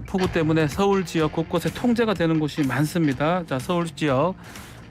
폭우 때문에 서울 지역 곳곳에 통제가 되는 곳이 많습니다. 자, 서울 지역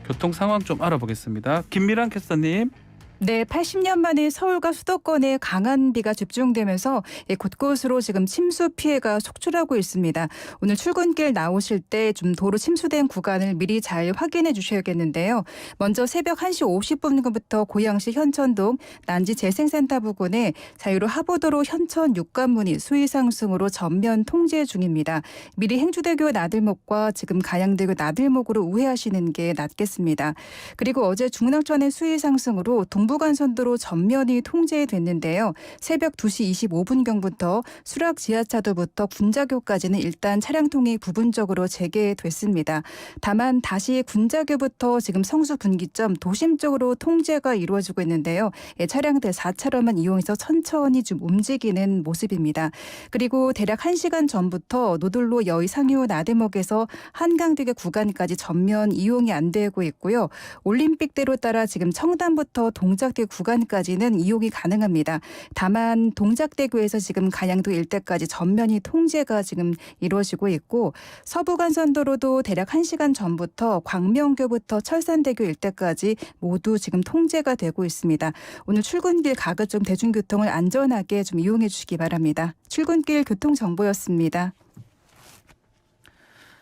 교통 상황 좀 알아보겠습니다. 김미란 캐스터님. 네, 80년 만에 서울과 수도권에 강한 비가 집중되면서 곳곳으로 지금 침수 피해가 속출하고 있습니다. 오늘 출근길 나오실 때 좀 도로 침수된 구간을 미리 잘 확인해 주셔야겠는데요. 먼저 새벽 1시 50분부터 고양시 현천동 난지재생센터 부근에 자유로 하부도로 현천 육관문이 수위 상승으로 전면 통제 중입니다. 미리 행주대교 나들목과 지금 가양대교 나들목으로 우회하시는 게 낫겠습니다. 그리고 어제 중랑천의 수위 상승으로 동부간선도로 전면이 통제됐는데요. 새벽 2시 25분경부터 수락 지하차도부터 군자교까지는 일단 차량통이 부분적으로 재개됐습니다. 다만 다시 군자교부터 지금 성수 분기점 도심 쪽으로 통제가 이루어지고 있는데요. 차량들 4차로만 이용해서 천천히 좀 움직이는 모습입니다. 그리고 대략 1시간 전부터 노들로 여의 상유 나들목에서 한강대교 구간까지 전면 이용이 안 되고 있고요. 올림픽대로 따라 지금 청담부터 동작대 구간까지는 이용이 가능합니다. 다만 동작대교에서 지금 가양도 일대까지 전면이 통제가 지금 이루어지고 있고 서부간선도로도 대략 1시간 전부터 광명교부터 철산대교 일대까지 모두 지금 통제가 되고 있습니다. 오늘 출근길 가급적 대중교통을 안전하게 좀 이용해 주시기 바랍니다. 출근길 교통정보였습니다.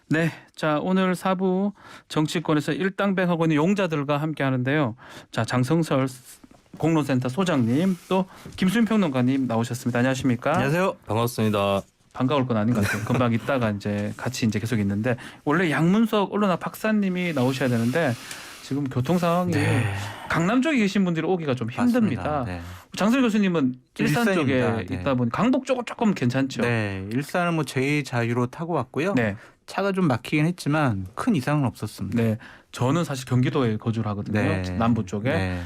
네, 자 오늘 4부 정치권에서 일당백하고 있는 용자들과 함께 하는데요. 자 장성설 공론센터 소장님 또 김수민 평론가님 나오셨습니다. 안녕하십니까? 안녕하세요. 반갑습니다. 반가울 건 아닌 것 같아요. 금방 있다가 이제 같이 이제 계속 있는데 원래 양문석 언론학 박사님이 나오셔야 되는데 지금 교통 상황이 강남 쪽에 계신 분들이 오기가 좀 힘듭니다. 네. 장선 교수님은 일산 쪽에 일산입니다. 있다 보니 강북 쪽은 조금 괜찮죠. 네, 일산은 뭐 제2자유로 타고 왔고요. 네. 차가 좀 막히긴 했지만 큰 이상은 없었습니다. 네. 저는 사실 경기도에 거주를 하거든요. 네. 남부 쪽에. 네.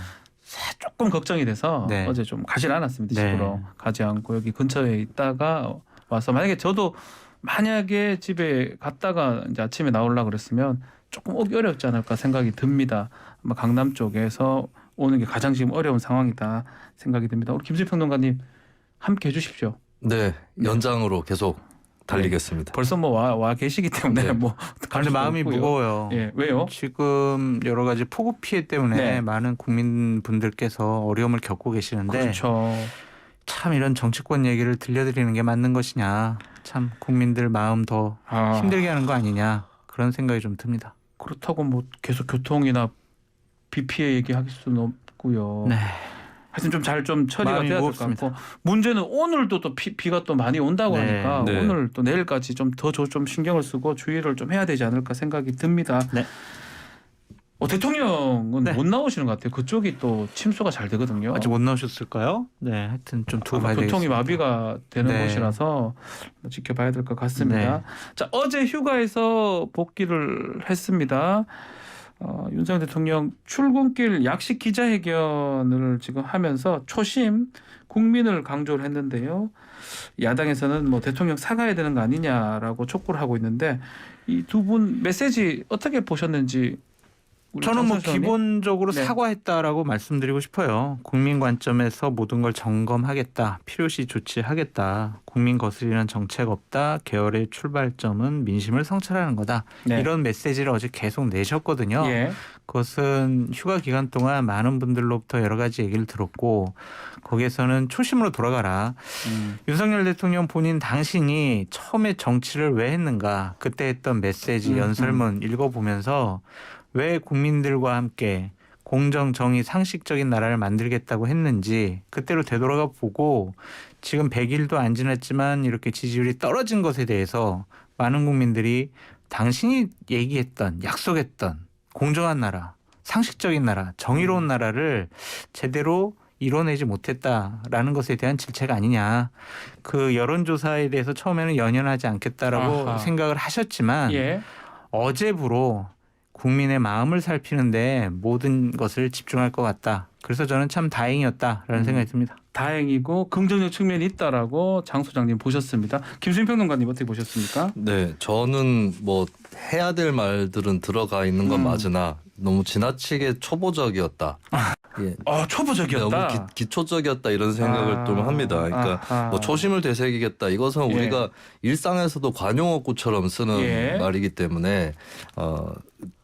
조금 걱정이 돼서 네. 어제 좀 가지 않았습니다. 네. 집으로 가지 않고 여기 근처에 있다가 와서 만약에 저도 만약에 집에 갔다가 이제 아침에 나오려고 그랬으면 조금 오기 어렵지 않을까 생각이 듭니다. 아마 강남 쪽에서 오는 게 가장 지금 어려운 상황이다 생각이 듭니다. 우리 김수희 평론가님 함께 해주십시오. 네, 연장으로 계속 달리겠습니다. 벌써 뭐 와 계시기 때문에 네. 뭐 근데 마음이 무거워요. 예, 왜요? 지금 여러 가지 폭우 피해 때문에 네. 많은 국민분들께서 어려움을 겪고 계시는데 그렇죠. 참 이런 정치권 얘기를 들려드리는 게 맞는 것이냐. 참 국민들 마음 더 힘들게 하는 거 아니냐. 그런 생각이 좀 듭니다. 그렇다고 뭐 계속 교통이나 비 피해 얘기할 수는 없고요. 네. 하여튼 좀 잘 좀 처리가 마음이 돼야 될 것 무겁습니다. 같고 문제는 오늘도 또 비가 또 많이 온다고 네. 하니까 네. 오늘 또 내일까지 좀 더 좀 신경을 쓰고 주의를 좀 해야 되지 않을까 생각이 듭니다. 네. 대통령은 네. 못 나오시는 것 같아요. 그쪽이 또 침수가 잘 되거든요. 아직 못 나오셨을까요? 네, 하여튼 좀 두고 아마 봐야 되겠습니다. 교통이 마비가 되는 네. 곳이라서 지켜봐야 될 것 같습니다. 네. 자 어제 휴가에서 복귀를 했습니다. 윤석열 대통령 출근길 약식 기자회견을 지금 하면서 초심 국민을 강조를 했는데요. 야당에서는 뭐 대통령 사과해야 되는 거 아니냐라고 촉구를 하고 있는데 이 두 분 메시지 어떻게 보셨는지 우리 저는 뭐 장선 소장님? 기본적으로 네. 사과했다라고 말씀드리고 싶어요. 국민 관점에서 모든 걸 점검하겠다. 필요시 조치하겠다. 국민 거스리는 정책 없다. 계열의 출발점은 민심을 성찰하는 거다. 네. 이런 메시지를 어제 계속 내셨거든요. 예. 그것은 휴가 기간 동안 많은 분들로부터 여러 가지 얘기를 들었고 거기에서는 초심으로 돌아가라. 윤석열 대통령 본인 당신이 처음에 정치를 왜 했는가. 그때 했던 메시지 연설문 읽어보면서 왜 국민들과 함께 공정, 정의, 상식적인 나라를 만들겠다고 했는지 그때로 되돌아가 보고 지금 100일도 안 지났지만 이렇게 지지율이 떨어진 것에 대해서 많은 국민들이 당신이 얘기했던 약속했던 공정한 나라, 상식적인 나라, 정의로운 나라를 제대로 이뤄내지 못했다라는 것에 대한 질책 아니냐. 그 여론조사에 대해서 처음에는 연연하지 않겠다라고 아하. 생각을 하셨지만 예. 어제부로 국민의 마음을 살피는데 모든 것을 집중할 것 같다. 그래서 저는 참 다행이었다라는 생각이 듭니다. 다행이고 긍정적 측면이 있다라고 장 소장님 보셨습니다. 김수민 평론가님 어떻게 보셨습니까? 네, 저는 뭐 해야 될 말들은 들어가 있는 건 맞으나 너무 지나치게 초보적이었다. 예. 초보적이었다. 너무 기초적이었다 이런 생각을 좀 합니다. 그러니까 아하. 뭐 초심을 되새기겠다. 이것은 예. 우리가 일상에서도 관용어구처럼 쓰는 예. 말이기 때문에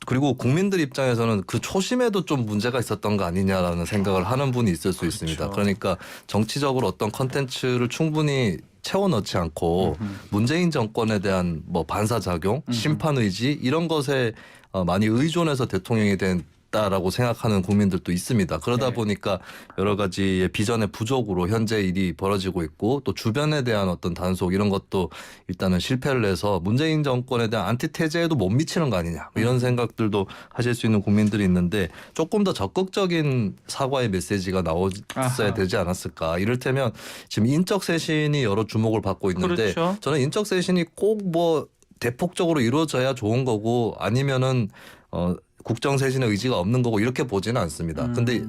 그리고 국민들 입장에서는 그 초심에도 좀 문제가 있었던 거 아니냐라는 생각을 하는 분이 있을 수 있습니다. 그렇죠. 그러니까 정치적으로 어떤 컨텐츠를 충분히 채워 넣지 않고 문재인 정권에 대한 뭐 반사작용, 심판 의지 이런 것에 많이 의존해서 대통령이 됐다라고 생각하는 국민들도 있습니다. 그러다 네. 보니까 여러 가지의 비전의 부족으로 현재 일이 벌어지고 있고 또 주변에 대한 어떤 단속 이런 것도 일단은 실패를 해서 문재인 정권에 대한 안티테제에도 못 미치는 거 아니냐 이런 생각들도 하실 수 있는 국민들이 있는데 조금 더 적극적인 사과의 메시지가 나왔어야 아하. 되지 않았을까. 이를테면 지금 인적 쇄신이 여러 주목을 받고 있는데 그렇죠. 저는 인적 쇄신이 꼭 뭐 대폭적으로 이루어져야 좋은 거고 아니면은 국정 쇄신의 의지가 없는 거고 이렇게 보지는 않습니다. 근데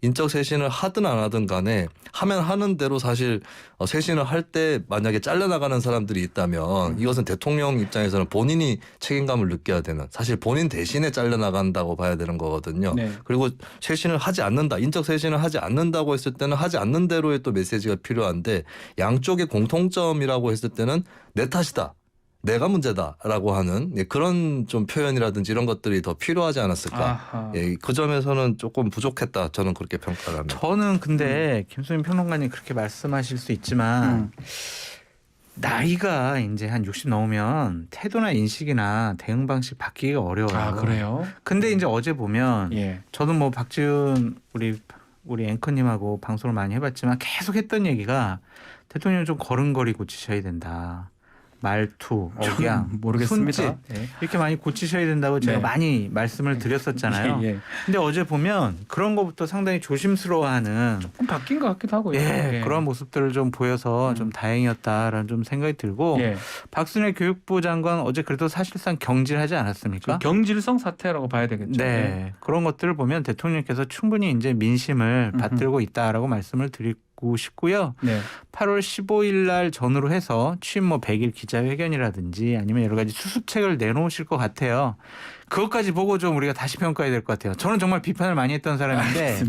인적 쇄신을 하든 안 하든 간에 하면 하는 대로 사실 쇄신을 할 때 만약에 잘려나가는 사람들이 있다면 이것은 대통령 입장에서는 본인이 책임감을 느껴야 되는 사실 본인 대신에 잘려나간다고 봐야 되는 거거든요. 네. 그리고 쇄신을 하지 않는다. 인적 쇄신을 하지 않는다고 했을 때는 하지 않는 대로의 또 메시지가 필요한데 양쪽의 공통점이라고 했을 때는 내 탓이다. 내가 문제다라고 하는 그런 좀 표현이라든지 이런 것들이 더 필요하지 않았을까. 아하. 예, 그 점에서는 조금 부족했다. 저는 그렇게 평가를 합니다. 저는 근데 김수민 평론가님 그렇게 말씀하실 수 있지만 나이가 이제 한 60 넘으면 태도나 인식이나 대응 방식 바뀌기가 어려워요. 아 그래요? 근데 이제 어제 보면 예. 저도 뭐 박지훈 우리 앵커님하고 방송을 많이 해봤지만 계속 했던 얘기가 대통령 좀 걸음걸이 고치셔야 된다. 말투, 억양, 모르겠습니다. 손짓 예. 이렇게 많이 고치셔야 된다고 제가 네. 많이 말씀을 드렸었잖아요. 예, 예. 근데 어제 보면 그런 것부터 상당히 조심스러워하는 좀 바뀐 것 같기도 하고요. 예, 그런 모습들을 좀 보여서 좀 다행이었다라는 좀 생각이 들고 예. 박순애 교육부 장관 어제 그래도 사실상 경질하지 않았습니까? 경질성 사태라고 봐야 되겠죠. 네, 그런 것들을 보면 대통령께서 충분히 이제 민심을 받들고 있다라고 말씀을 드리고 싶고요. 네. 8월 15일 날 전후로 해서 취임 뭐 100일 기자회견이라든지 아니면 여러 가지 수습책을 내놓으실 것 같아요. 그것까지 보고 좀 우리가 다시 평가해야 될 것 같아요. 저는 정말 비판을 많이 했던 사람인데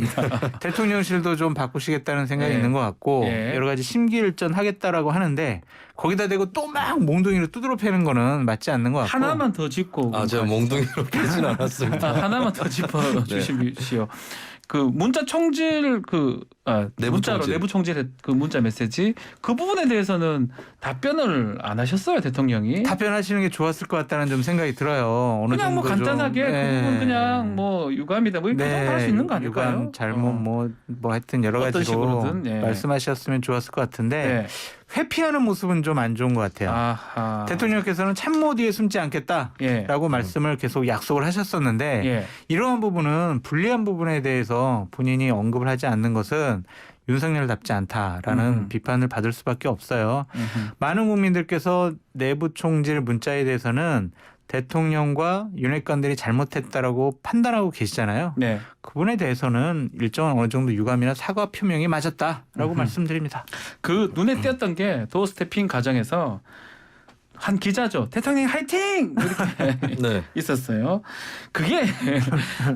대통령실도 좀 바꾸시겠다는 생각이 예. 있는 것 같고 예. 여러 가지 심기일전하겠다라고 하는데 거기다 대고 또 막 몽둥이로 두드러 패는 거는 맞지 않는 것 같고 하나만 더 짚고 제가 몽둥이로 패진 않았습니다. 하나만 더 짚어 주십시오. 그 문자 총질 내부 문자로 총질. 내부 총질의 그 문자 메시지 그 부분에 대해서는 답변을 안 하셨어요 대통령이. 답변하시는 게 좋았을 것 같다는 좀 생각이 들어요. 어느 그냥 뭐 정도 좀, 간단하게 그 부분 예. 그냥 뭐 유감이다 뭐 이렇게 할 수 있는 거 아닐까요? 유감 잘못 뭐 하여튼 여러 어떤 가지로 식으로든, 예. 말씀하셨으면 좋았을 것 같은데 네. 회피하는 모습은 좀 안 좋은 것 같아요. 아하. 대통령께서는 참모 뒤에 숨지 않겠다라고 예. 말씀을 계속 약속을 하셨었는데 예. 이러한 부분은 불리한 부분에 대해서 본인이 언급을 하지 않는 것은 윤석열답지 않다라는 비판을 받을 수밖에 없어요. 많은 국민들께서 내부 총질 문자에 대해서는 대통령과 윤핵관들이 잘못했다라고 판단하고 계시잖아요. 네. 그분에 대해서는 일정한 어느 정도 유감이나 사과 표명이 맞았다라고 말씀드립니다. 그 눈에 띄었던 게 도어 스태핑 과정에서 한 기자죠. 대통령 화이팅! 이렇게 네. 있었어요. 그게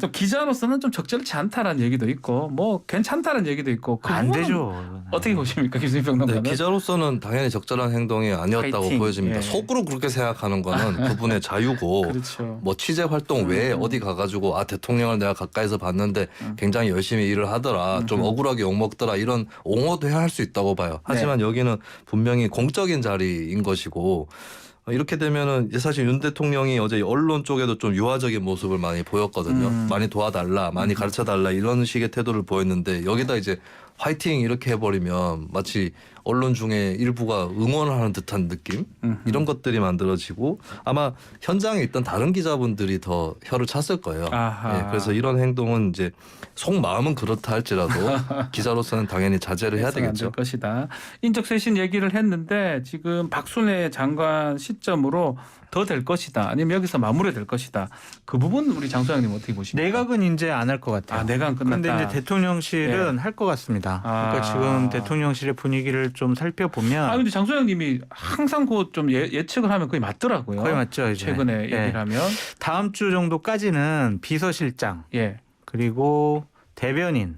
또 기자로서는 좀 적절치 않다라는 얘기도 있고 뭐 괜찮다는 얘기도 있고 그 안 부분은 되죠. 어떻게 보십니까? 김수민 네, 평론가는. 기자로서는 당연히 적절한 행동이 아니었다고 파이팅. 보여집니다. 예. 속으로 그렇게 생각하는 거는 그분의 자유고 그렇죠. 뭐 취재 활동 외에 어디 가가지고 대통령을 내가 가까이서 봤는데 굉장히 열심히 일을 하더라. 좀 억울하게 욕먹더라. 이런 옹호도 할 수 있다고 봐요. 하지만 여기는 분명히 공적인 자리인 것이고 이렇게 되면은 사실 윤 대통령이 어제 언론 쪽에도 좀 유화적인 모습을 많이 보였거든요. 많이 도와달라, 많이 가르쳐달라 이런 식의 태도를 보였는데 여기다 이제 화이팅 이렇게 해버리면 마치 언론 중에 일부가 응원을 하는 듯한 느낌 이런 것들이 만들어지고 아마 현장에 있던 다른 기자분들이 더 혀를 찼을 거예요. 아하. 예, 그래서 이런 행동은 이제 속마음은 그렇다 할지라도 기자로서는 당연히 자제를 해야 해서는 안될 되겠죠. 것이다. 인적 쇄신 얘기를 했는데 지금 박순애 장관 시점으로 더 될 것이다. 아니면 여기서 마무리될 것이다. 그 부분 우리 장 소장님 어떻게 보십니까? 내각은 이제 안 할 것 같아요. 아, 내각은 끝났다. 그런데 이제 대통령실은 할 것 같습니다. 그러니까 지금 대통령실의 분위기를 좀 살펴보면 근데 장 소장님이 항상 그 좀 예측을 하면 거의 맞더라고요. 거의 맞죠. 이제. 최근에 얘기를 하면. 다음 주 정도까지는 비서실장 예. 그리고 대변인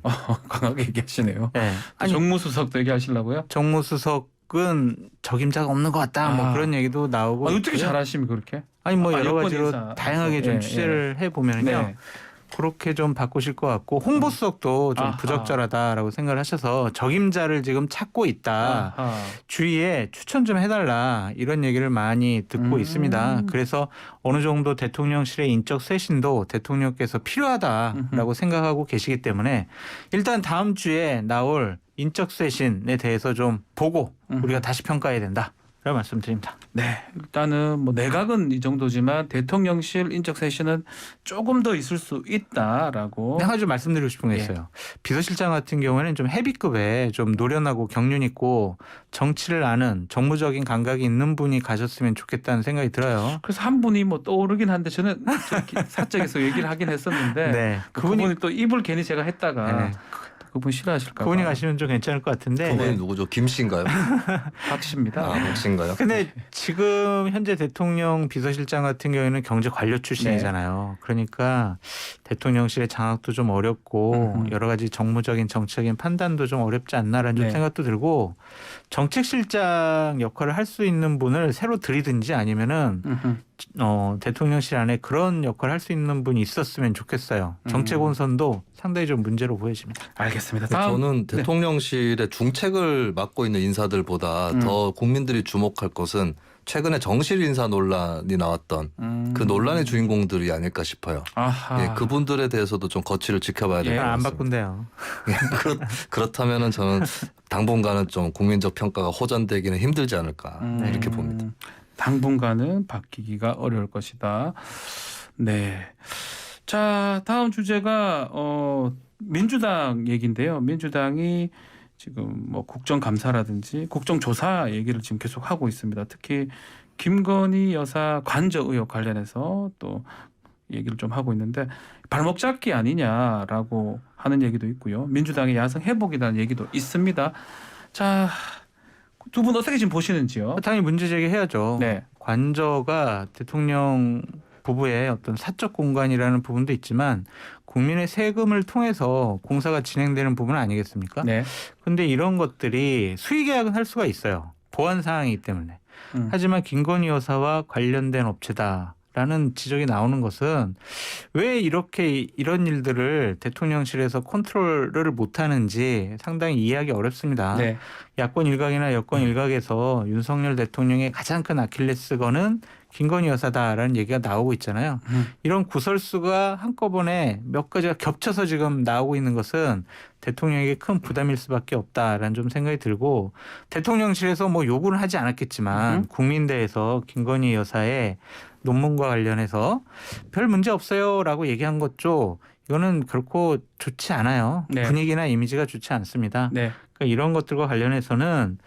강하게 얘기하시네요. 아니 정무수석도 얘기하시려고요? 정무수석은 적임자가 없는 것 같다. 뭐 그런 얘기도 나오고. 어떻게 있고요. 잘하십니까 그렇게? 아니 뭐 여러 여권 가지로 인사. 다양하게 좀 예, 취재를 해보면요. 네. 그렇게 좀 바꾸실 것 같고 홍보수석도 좀 아하. 부적절하다라고 생각을 하셔서 적임자를 지금 찾고 있다. 아하. 주위에 추천 좀 해달라 이런 얘기를 많이 듣고 있습니다. 그래서 어느 정도 대통령실의 인적 쇄신도 대통령께서 필요하다라고 생각하고 계시기 때문에 일단 다음 주에 나올 인적 쇄신에 대해서 좀 보고 우리가 다시 평가해야 된다. 라고 말씀드립니다. 네, 일단은 뭐 내각은 이 정도지만 대통령실 인적 쇄신은 조금 더 있을 수 있다라고. 한 가지 말씀드리고 싶은 게 있어요. 비서실장 같은 경우에는 좀 헤비급에 좀 노련하고 경륜 있고 정치를 아는 정무적인 감각이 있는 분이 가셨으면 좋겠다는 생각이 들어요. 그래서 한 분이 뭐 떠오르긴 한데 저는 사적에서 얘기를 하긴 했었는데 네, 그분이 또 입을 괜히 제가 했다가 네. 그분 싫어하실까 봐. 그분이 가시면 좀 괜찮을 것 같은데. 그분이 누구죠? 김 씨인가요? 박 씨입니다. 아, 박 씨인가요? 근데 지금 현재 대통령 비서실장 같은 경우에는 경제 관료 출신이잖아요. 그러니까 대통령실의 장악도 좀 어렵고 여러 가지 정무적인 정책적인 판단도 좀 어렵지 않나라는 좀 생각도 들고 정책실장 역할을 할 수 있는 분을 새로 들이든지 아니면은 대통령실 안에 그런 역할을 할 수 있는 분이 있었으면 좋겠어요. 정책 혼선도 상당히 좀 문제로 보여집니다. 알겠습니다. 다음. 저는 대통령실의 중책을 맡고 있는 인사들보다 더 국민들이 주목할 것은 최근에 정실 인사 논란이 나왔던 그 논란의 주인공들이 아닐까 싶어요. 아하. 예, 그분들에 대해서도 좀 거취를 지켜봐야 될 것 안 같습니다. 바꾼대요. 그렇다면은 저는 당분간은 좀 국민적 평가가 호전되기는 힘들지 않을까 이렇게 봅니다. 당분간은 바뀌기가 어려울 것이다. 네. 자, 다음 주제가 민주당 얘기인데요. 민주당이 지금 뭐 국정감사라든지 국정조사 얘기를 지금 계속 하고 있습니다. 특히 김건희 여사 관저 의혹 관련해서 또 얘기를 좀 하고 있는데 발목 잡기 아니냐라고 하는 얘기도 있고요. 민주당의 야성 회복이라는 얘기도 있습니다. 자, 두 분 어떻게 지금 보시는지요? 당연히 문제 제기해야죠. 네. 관저가 대통령 부부의 어떤 사적 공간이라는 부분도 있지만 국민의 세금을 통해서 공사가 진행되는 부분 아니겠습니까? 네. 근데 이런 것들이 수의계약은 할 수가 있어요. 보안 사항이기 때문에. 하지만 김건희 여사와 관련된 업체다라는 지적이 나오는 것은 왜 이렇게 이런 일들을 대통령실에서 컨트롤을 못하는지 상당히 이해하기 어렵습니다. 네. 야권 일각이나 여권 일각에서 윤석열 대통령의 가장 큰 아킬레스건은 김건희 여사다라는 얘기가 나오고 있잖아요. 이런 구설수가 한꺼번에 몇 가지가 겹쳐서 지금 나오고 있는 것은 대통령에게 큰 부담일 수밖에 없다라는 좀 생각이 들고 대통령실에서 뭐 요구는 하지 않았겠지만 국민대에서 김건희 여사의 논문과 관련해서 별 문제 없어요라고 얘기한 것죠. 이거는 결코 좋지 않아요. 네. 분위기나 이미지가 좋지 않습니다. 네. 그러니까 이런 것들과 관련해서는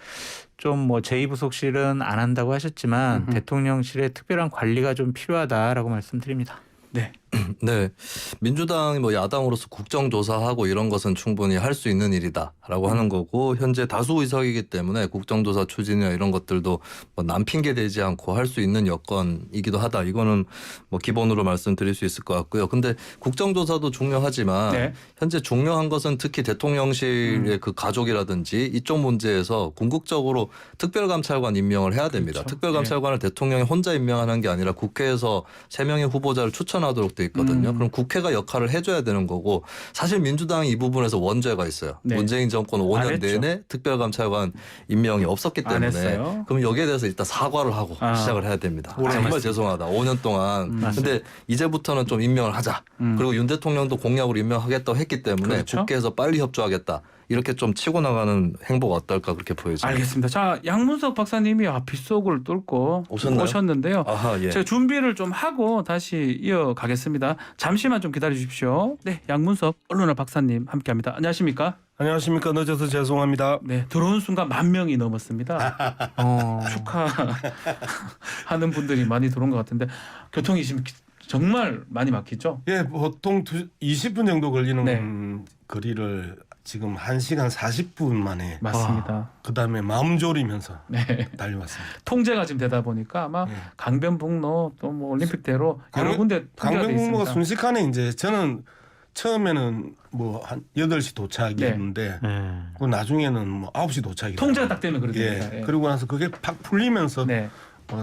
좀 뭐 제2부속실은 안 한다고 하셨지만 대통령실의 특별한 관리가 좀 필요하다라고 말씀드립니다. 네. 네, 민주당이 뭐 야당으로서 국정조사하고 이런 것은 충분히 할 수 있는 일이다라고 하는 거고 현재 다수 의석이기 때문에 국정조사 추진이나 이런 것들도 뭐 남 핑계 대지 않고 할 수 있는 여건이기도 하다. 이거는 뭐 기본으로 말씀드릴 수 있을 것 같고요. 근데 국정조사도 중요하지만 네. 현재 중요한 것은 특히 대통령실의 그 가족이라든지 이쪽 문제에서 궁극적으로 특별감찰관 임명을 해야 됩니다. 그렇죠. 특별감찰관을 대통령이 혼자 임명하는 게 아니라 국회에서 3명의 후보자를 추천하도록 돼 있거든요. 그럼 국회가 역할을 해줘야 되는 거고 사실 민주당이 이 부분에서 원죄가 있어요. 네. 문재인 정권 5년 했죠. 내내 특별감찰관 임명이 없었기 안 때문에 했어요. 그럼 여기에 대해서 일단 사과를 하고 시작을 해야 됩니다. 정말 죄송하다. 5년 동안. 근데 이제부터는 좀 임명을 하자. 그리고 윤 대통령도 공약으로 임명하겠다고 했기 때문에 그렇죠. 국회에서 빨리 협조하겠다. 이렇게 좀 치고 나가는 행보가 어떨까 그렇게 보여집니다. 알겠습니다. 자, 양문석 박사님이 빗속을 뚫고 오셨나요? 오셨는데요. 아하, 예. 제가 준비를 좀 하고 다시 이어가겠습니다. 잠시만 좀 기다려 주십시오. 네, 양문석 언론학 박사님 함께합니다. 안녕하십니까? 안녕하십니까. 늦어서 죄송합니다. 네, 들어온 순간 10,000명이 넘었습니다. 축하하는 분들이 많이 들어온 것 같은데 교통이 지금 정말 많이 막히죠? 예, 보통 20분 정도 걸리는 네. 거리를 지금 1시간 40분 만에 맞습니다. 그다음에 마음 졸이면서 네. 달려왔습니다. 통제가 지금 되다 보니까 아마 예. 강변북로 또 뭐 올림픽대로 여러 군데 통제가 돼 강변북로가 있습니다. 순식간에 이제 저는 처음에는 뭐 한 8시 도착이었는데 그 나중에는 뭐 9시 도착이 통제가 딱 되면 그렇게 됩니다. 예. 예. 그러고 나서 그게 팍 풀리면서 네.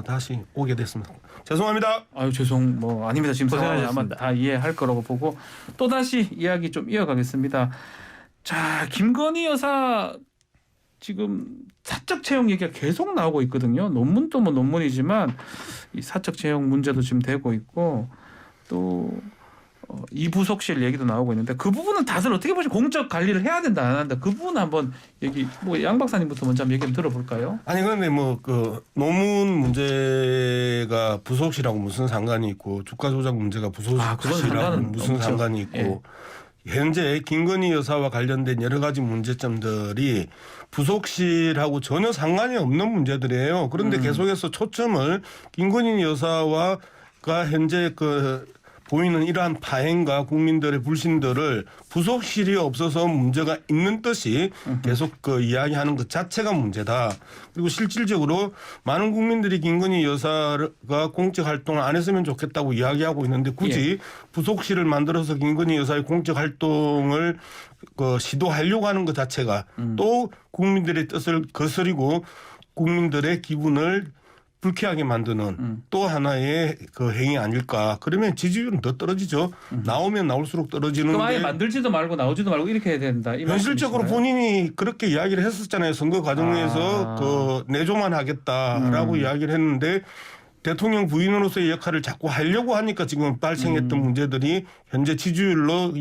다시 오게 됐습니다. 죄송합니다. 아유 죄송 뭐 아닙니다. 지금 상황 아마 고생하셨습니다. 다 이해할 거라고 보고 또 다시 이야기 좀 이어가겠습니다. 자 김건희 여사 지금 사적 채용 얘기가 계속 나오고 있거든요. 논문도 뭐 논문이지만 이 사적 채용 문제도 지금 되고 있고 또 이부속실 얘기도 나오고 있는데 그 부분은 다들 어떻게 보시면 공적 관리를 해야 된다 안 한다 그 부분 한번 얘기 뭐 양 박사님부터 먼저 한번 얘기 좀 들어볼까요? 아니 그런데 뭐 그 논문 문제가 부속실하고 무슨 상관이 있고 주가 조작 문제가 그건 부속실하고 상관은 무슨 없죠. 상관이 있고 예. 현재 김건희 여사와 관련된 여러 가지 문제점들이 부속실하고 전혀 상관이 없는 문제들이에요. 그런데 계속해서 초점을 김건희 여사와가 현재 보이는 이러한 파행과 국민들의 불신들을 부속실이 없어서 문제가 있는 듯이 계속 이야기하는 것 자체가 문제다. 그리고 실질적으로 많은 국민들이 김건희 여사가 공적 활동을 안 했으면 좋겠다고 이야기하고 있는데 굳이 부속실을 만들어서 김건희 여사의 공적 활동을 시도하려고 하는 것 자체가 또 국민들의 뜻을 거스리고 국민들의 기분을 불쾌하게 만드는 또 하나의 행위 아닐까. 그러면 지지율은 더 떨어지죠. 나오면 나올수록 떨어지는데. 그럼 아예 만들지도 말고 나오지도 말고 이렇게 해야 된다. 이 현실적으로 말씀이신가요? 본인이 그렇게 이야기를 했었잖아요. 선거 과정에서 내조만 하겠다라고 이야기를 했는데 대통령 부인으로서의 역할을 자꾸 하려고 하니까 지금 발생했던 문제들이 현재 지지율로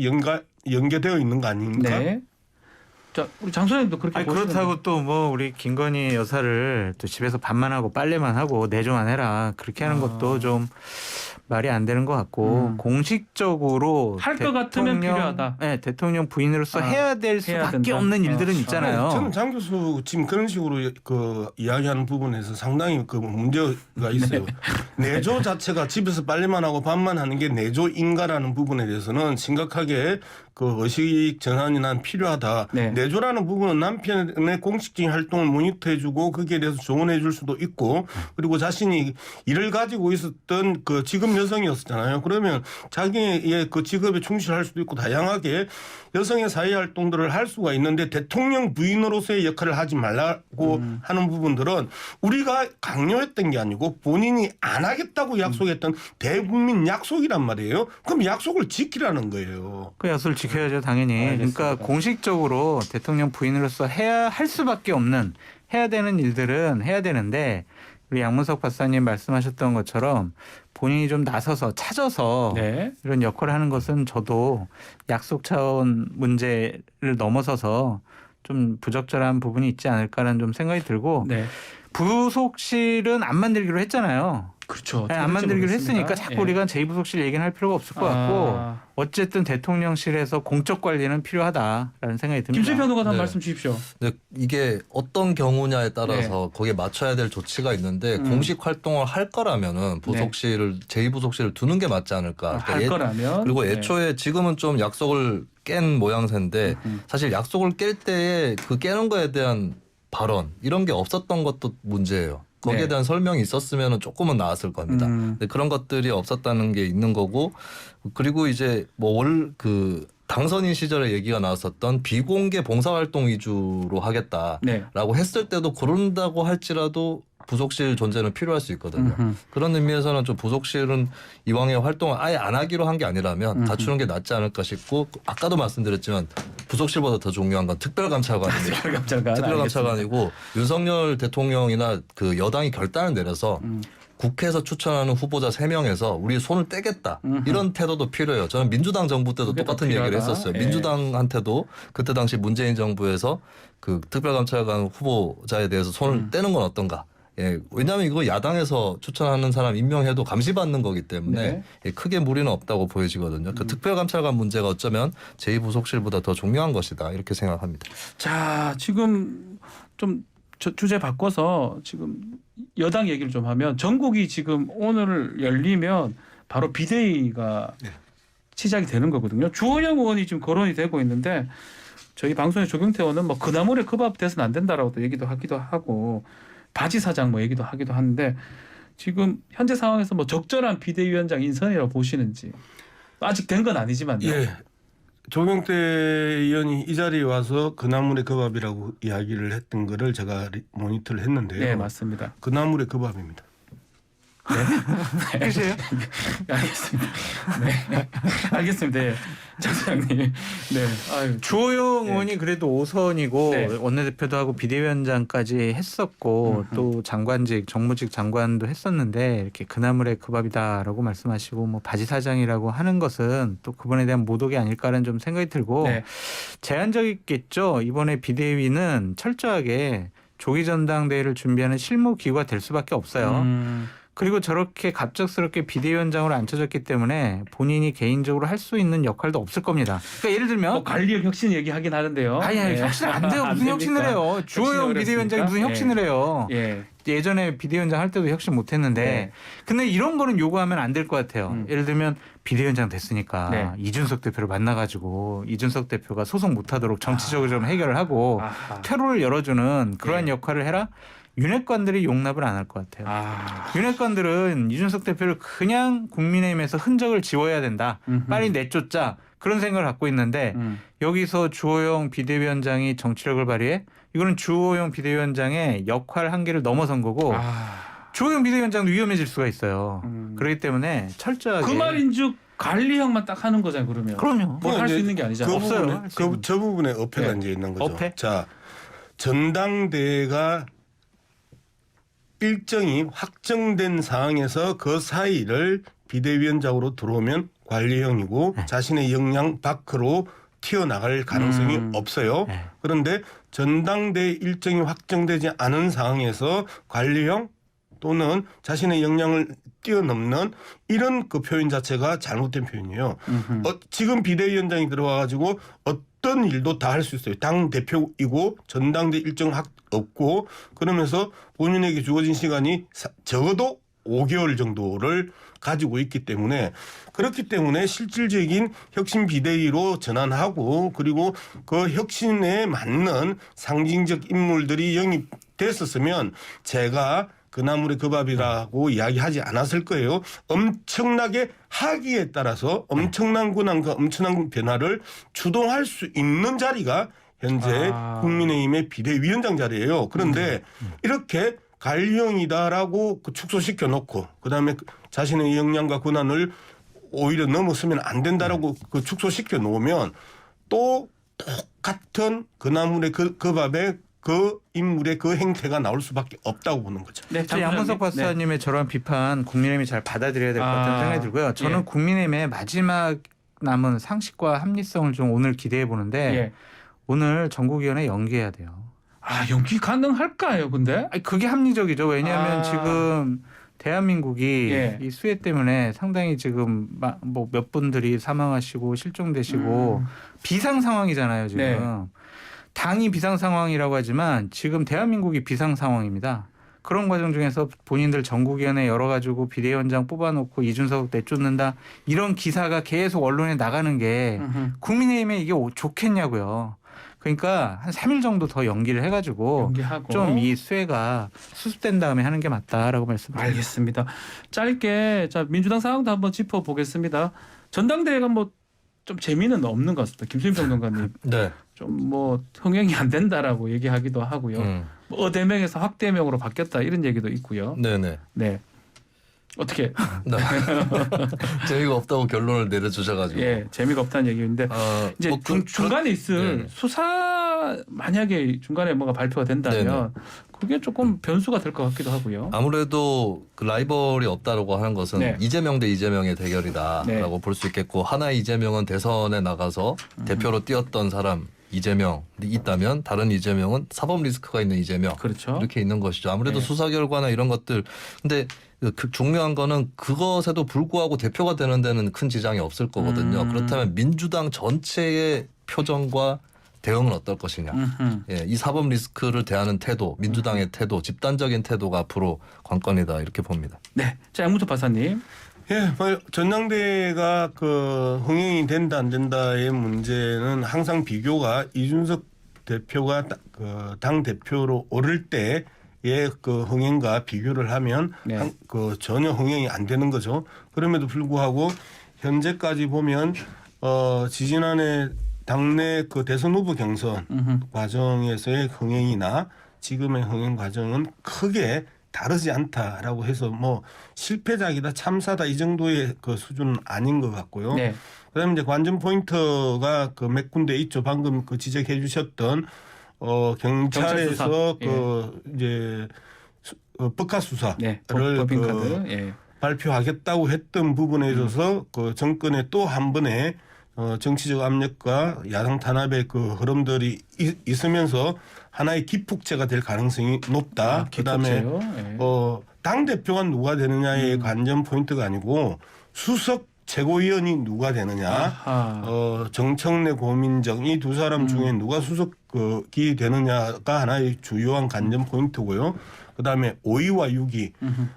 연계되어 있는 거 아닙니까? 네. 자 우리 장 소장님도 그렇게 아니, 보시는데. 그렇다고 또 뭐 우리 김건희 여사를 또 집에서 밥만 하고 빨래만 하고 내조만 해라 그렇게 하는 것도 좀 말이 안 되는 것 같고 공식적으로 할 것 같으면 필요하다. 네, 대통령 부인으로서 해야 될 수밖에 된다. 없는 일들은 있잖아요. 저는 장 교수 지금 그런 식으로 이야기하는 부분에서 상당히 문제가 있어요. 내조 자체가 집에서 빨래만 하고 밥만 하는 게 내조인가라는 부분에 대해서는 심각하게 의식 전환이 필요하다. 네. 내조라는 부분은 남편의 공식적인 활동을 모니터해주고 거기에 대해서 조언해줄 수도 있고 그리고 자신이 일을 가지고 있었던 직업 여성이었잖아요. 그러면 자기의 직업에 충실할 수도 있고 다양하게 여성의 사회 활동들을 할 수가 있는데 대통령 부인으로서의 역할을 하지 말라고 하는 부분들은 우리가 강요했던 게 아니고 본인이 안 하겠다고 약속했던 대국민 약속이란 말이에요. 그럼 약속을 지키라는 거예요. 그 약속을 지켜야죠, 당연히. 알겠습니다. 그러니까 공식적으로 대통령 부인으로서 할 수밖에 없는 해야 되는 일들은 해야 되는데 우리 양문석 박사님 말씀하셨던 것처럼 본인이 좀 나서서 찾아서 네. 이런 역할을 하는 것은 저도 약속 차원 문제를 넘어서서 좀 부적절한 부분이 있지 않을까라는 좀 생각이 들고 네. 부속실은 안 만들기로 했잖아요. 그렇죠. 네, 안 만들기로 했으니까 자꾸 우리가 제2부속실 얘기는 할 필요가 없을 것 같고 어쨌든 대통령실에서 공적 관리는 필요하다라는 생각이 듭니다. 김수희 변호사 한 네. 말씀 주십시오. 근데 이게 어떤 경우냐에 따라서 거기에 맞춰야 될 조치가 있는데 공식 활동을 할 거라면은 부속실을 제2부속실을 두는 게 맞지 않을까. 할 거라면 그리고 애초에 지금은 좀 약속을 깬 모양새인데 사실 약속을 깰 때에 깨는 거에 대한 발언 이런 게 없었던 것도 문제예요. 거기에 네. 대한 설명이 있었으면 조금은 나았을 겁니다. 근데 그런 것들이 없었다는 게 있는 거고 그리고 이제 당선인 시절에 얘기가 나왔었던 비공개 봉사활동 위주로 하겠다라고 네. 했을 때도 그런다고 할지라도 부속실 존재는 필요할 수 있거든요. 그런 의미에서는 좀 부속실은 이왕의 활동을 아예 안 하기로 한 게 아니라면 낮추는 게 낫지 않을까 싶고 아까도 말씀드렸지만 부속실보다 더 중요한 건 특별감찰관입니다. 특별감찰관이고 윤석열 대통령이나 여당이 결단을 내려서 국회에서 추천하는 후보자 3명에서 우리 손을 떼겠다. 이런 태도도 필요해요. 저는 민주당 정부 때도 그게 똑같은 더 얘기를 필요하다. 했었어요. 예. 민주당한테도 그때 당시 문재인 정부에서 특별감찰관 후보자에 대해서 손을 떼는 건 어떤가. 예, 왜냐하면 이거 야당에서 추천하는 사람 임명해도 감시받는 거기 때문에 네. 예, 크게 무리는 없다고 보여지거든요. 그 특별감찰관 문제가 어쩌면 제2부속실보다 더 중요한 것이다 이렇게 생각합니다. 자, 지금 좀 주제 바꿔서 지금 여당 얘기를 좀 하면 전국이 지금 오늘 열리면 바로 비대위가 시작이 되는 거거든요. 주호영 의원이 지금 거론이 되고 있는데 저희 방송의 조경태 의원은 뭐 그나물에 그 밥 돼서는 안 된다라고 또 얘기도 하기도 하고 바지 사장 뭐 얘기도 하기도 하는데 지금 현재 상황에서 뭐 적절한 비대위원장 인선이라고 보시는지 아직 된 건 아니지만요. 예. 조경태 의원이 이 자리에 와서 그나물의 그 밥이라고 이야기를 했던 거를 제가 모니터를 했는데요. 네, 맞습니다. 그나물의 그 밥입니다. 끝이에요? 알겠습니다. 네. 알겠습니다. 예. 장사장님. 네. 아유. 주호영 네. 의원이 그래도 5선이고 네. 원내대표도 하고 비대위원장까지 했었고 또 장관직 정무직 장관도 했었는데 이렇게 그나물의 그 밥이다라고 말씀하시고 뭐 바지 사장이라고 하는 것은 또 그분에 대한 모독이 아닐까라는 좀 생각이 들고 네. 제한적이겠죠. 이번에 비대위는 철저하게 조기 전당대회를 준비하는 실무 기구가 될 수밖에 없어요. 그리고 저렇게 갑작스럽게 비대위원장으로 앉혀졌기 때문에 본인이 개인적으로 할 수 있는 역할도 없을 겁니다. 그러니까 예를 들면 뭐 관리력 혁신 얘기하긴 하는데요. 아니 네. 혁신 안 돼요. 안 무슨 혁신을 됩니까? 해요. 주호영 혁신을 비대위원장이 무슨 그랬습니까? 혁신을 해요. 예. 예전에 비대위원장 할 때도 혁신 못했는데 네. 근데 이런 거는 요구하면 안 될 것 같아요. 예를 들면 비대위원장 됐으니까 네. 이준석 대표를 만나가지고 이준석 대표가 소송 못하도록 정치적으로 좀 해결을 하고 아하. 퇴로를 열어주는 그러한 네. 역할을 해라. 윤핵관들이 용납을 안 할 것 같아요. 아. 윤핵관들은 이준석 대표를 그냥 국민의힘에서 흔적을 지워야 된다. 빨리 내쫓자. 그런 생각을 갖고 있는데 여기서 주호영 비대위원장이 정치력을 발휘해 이거는 주호영 비대위원장의 역할 한계를 넘어선 거고 아. 주호영 비대위원장도 위험해질 수가 있어요. 그렇기 때문에 철저하게 그 말인즉 관리형만 딱 하는 거잖아요. 그러면. 그럼요. 뭘 할 수 있는 게 아니잖아요. 없어요. 부분에, 할수 있는. 저 부분에 어폐가 네. 이제 있는 거죠. 어폐? 자, 전당대회가 일정이 확정된 상황에서 그 사이를 비대위원장으로 들어오면 관리형이고 자신의 역량 밖으로 튀어나갈 가능성이 없어요. 네. 그런데 전당대회 일정이 확정되지 않은 상황에서 관리형 또는 자신의 역량을 뛰어넘는 이런 그 표현 자체가 잘못된 표현이에요. 지금 비대위원장이 들어와가지고 어떤 일도 다 할 수 있어요. 당 대표이고 전당대 일정 없고 그러면서 본인에게 주어진 시간이 적어도 5개월 정도를 가지고 있기 때문에 그렇기 때문에 실질적인 혁신 비대위로 전환하고 그리고 그 혁신에 맞는 상징적 인물들이 영입됐었으면 제가 그나물의 그 밥이라고 이야기하지 않았을 거예요. 엄청나게 하기에 따라서 엄청난 권한과 엄청난 변화를 주동할 수 있는 자리가 현재 국민의힘의 비대위원장 자리예요. 그런데 이렇게 관리형이다라고 축소시켜 놓고 그다음에 자신의 역량과 권한을 오히려 넘어서면 안 된다라고 그 축소시켜 놓으면 또 똑같은 그나물의 그 밥에 그 인물의 그 행태가 나올 수밖에 없다고 보는 거죠. 네, 양문석 박사님의 저런 비판 국민의힘이 잘 받아들여야 될 것 같다는 생각이 들고요. 저는 예. 국민의힘의 마지막 남은 상식과 합리성을 좀 오늘 기대해 보는데 예. 오늘 전국위원회 연기해야 돼요. 아, 연기 가능할까요, 근데? 아니, 그게 합리적이죠. 왜냐하면 아. 지금 대한민국이 예. 이 수해 때문에 상당히 지금 뭐 몇 분들이 사망하시고 실종되시고 비상 상황이잖아요. 지금. 네. 당이 비상 상황이라고 하지만 지금 대한민국이 비상 상황입니다. 그런 과정 중에서 본인들 전국위원회 열어가지고 비대위원장 뽑아놓고 이준석 내쫓는다 이런 기사가 계속 언론에 나가는 게 국민의힘에 이게 좋겠냐고요. 그러니까 한 3일 정도 더 연기를 해가지고 연기하고 좀 이 수혜가 수습된 다음에 하는 게 맞다라고 말씀드립니다. 알겠습니다. 짧게 자 민주당 상황도 한번 짚어보겠습니다. 전당대회가 뭐 좀 재미는 없는 것 같습니다. 김수민 평론가님 네. 좀 뭐 흥행이 안 된다라고 얘기하기도 하고요. 뭐 어대명에서 확대명으로 바뀌었다 이런 얘기도 있고요. 네네. 네. 어떻게? 네. 재미가 없다고 결론을 내려주셔가지고. 예, 재미가 없다는 얘기인데 이제 뭐 중간에 있을 네네. 수사 만약에 중간에 뭐가 발표가 된다면 그게 조금 변수가 될 것 같기도 하고요. 아무래도 그 라이벌이 없다라고 하는 것은 네. 이재명 대 이재명의 대결이다라고 네. 볼 수 있겠고 하나의 이재명은 대선에 나가서 대표로 뛰었던 사람 이재명이 있다면 다른 이재명은 사법 리스크가 있는 이재명 그렇죠. 이렇게 있는 것이죠. 아무래도 네. 수사 결과나 이런 것들 근데 그 중요한 거는 그것에도 불구하고 대표가 되는 데는 큰 지장이 없을 거거든요. 그렇다면 민주당 전체의 표정과 대응은 어떨 것이냐. 예, 이 사법 리스크를 대하는 태도, 민주당의 태도, 집단적인 태도가 앞으로 관건이다 이렇게 봅니다. 네, 자 양문석 박사님. 예, 뭐 전당대회가 그 흥행이 된다 안 된다의 문제는 항상 비교가 이준석 대표가 당 대표로 오를 때의 그 흥행과 비교를 하면 네. 그 전혀 흥행이 안 되는 거죠. 그럼에도 불구하고 현재까지 보면 지지난해 당내 그 대선 후보 경선 과정에서의 흥행이나 지금의 흥행 과정은 크게 다르지 않다라고 해서 뭐 실패작이다 참사다 이 정도의 그 수준은 아닌 것 같고요. 네. 그다음에 이제 관전 포인트가 그 몇 군데 있죠. 방금 그 지적해 주셨던 경찰에서 경찰 수사. 그 이제 법카 수사를 네. 법인카드. 그 예. 발표하겠다고 했던 부분에 있어서 그 정권의 또 한 번의 정치적 압력과 야당 탄압의 그 흐름들이 있으면서 하나의 기폭제가 될 가능성이 높다. 그다음에 기폭제요? 예. 당 대표가 누가 되느냐의 관전 포인트가 아니고 수석 최고위원이 누가 되느냐, 아하. 정청래 고민정 이 두 사람 중에 누가 수석이 되느냐가 하나의 주요한 관전 포인트고요. 그다음에 5위와 6위,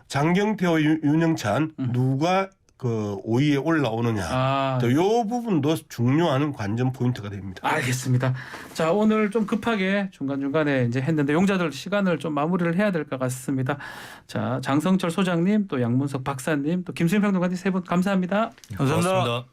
장경태와 윤영찬 누가 그 5위에 올라오느냐. 이 부분도 중요한 관전 포인트가 됩니다. 알겠습니다. 자, 오늘 좀 급하게 중간중간에 이제 했는데 용자들 시간을 좀 마무리를 해야 될 것 같습니다. 자, 장성철 소장님, 또 양문석 박사님, 또 김수현 평론가님 세 분 감사합니다. 감사합니다. 고맙습니다.